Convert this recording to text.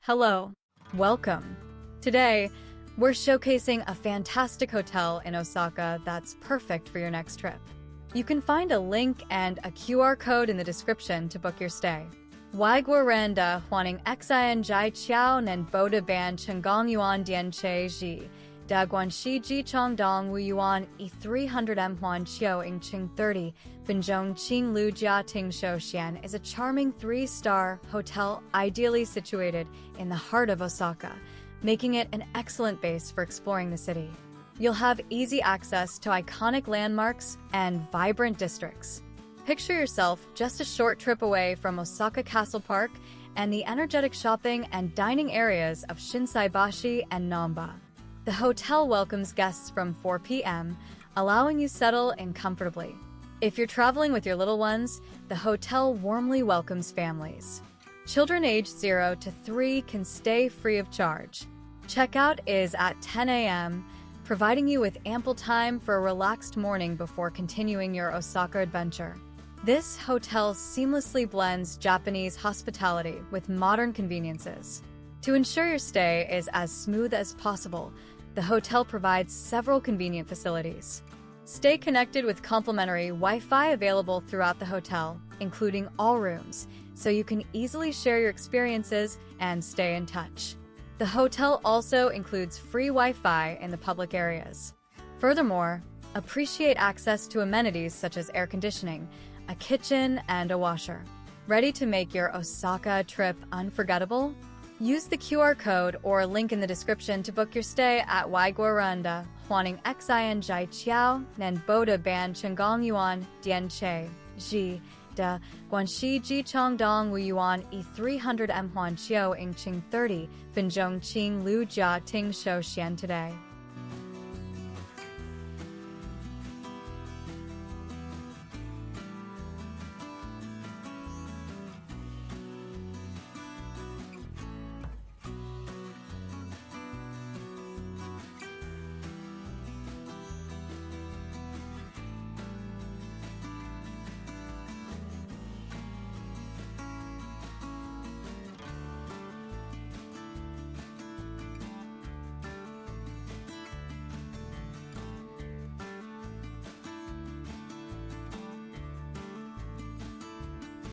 Hello, welcome. Today, we're showcasing a fantastic hotel in Osaka that's perfect for your next trip. You can find a link and a QR code in the description to book your stay. Waiguaranda Huaning Xian Jai Chiao Nen Boda Ban Chenggong Yuan Dian Che Ji Da Guanxi Ji Chongdong Wu Yuan E 300 M Huan Chiao Ing Ching 30 Binzhong Qing Lu Jia Ting Shou Xian is a charming 3-star hotel ideally situated in the heart of Osaka, making it an excellent base for exploring the city. You'll have easy access to iconic landmarks and vibrant districts. Picture yourself just a short trip away from Osaka Castle Park and the energetic shopping and dining areas of Shinsaibashi and Namba. The hotel welcomes guests from 4 p.m., allowing you settle in comfortably. If you're traveling with your little ones, the hotel warmly welcomes families. Children aged 0 to 3 can stay free of charge. Checkout is at 10 a.m., providing you with ample time for a relaxed morning before continuing your Osaka adventure. This hotel seamlessly blends Japanese hospitality with modern conveniences. To ensure your stay is as smooth as possible, the hotel provides several convenient facilities. Stay connected with complimentary Wi-Fi available throughout the hotel, including all rooms, so you can easily share your experiences and stay in touch. The hotel also includes free Wi-Fi in the public areas. Furthermore, appreciate access to amenities such as air conditioning, a kitchen, and a washer. Ready to make your Osaka trip unforgettable? Use the QR code or link in the description to book your stay at Waiguaranda Huaning Xian Jai Chiao Nen Boda Ban Chenggong Yuan Dian Che Ji Da Guanxi Ji Chongdong Wu Yuan E 300 M Huan Chiao Ing Ching 30 Binzhong Qing Lu Jia Ting Shou Xian today.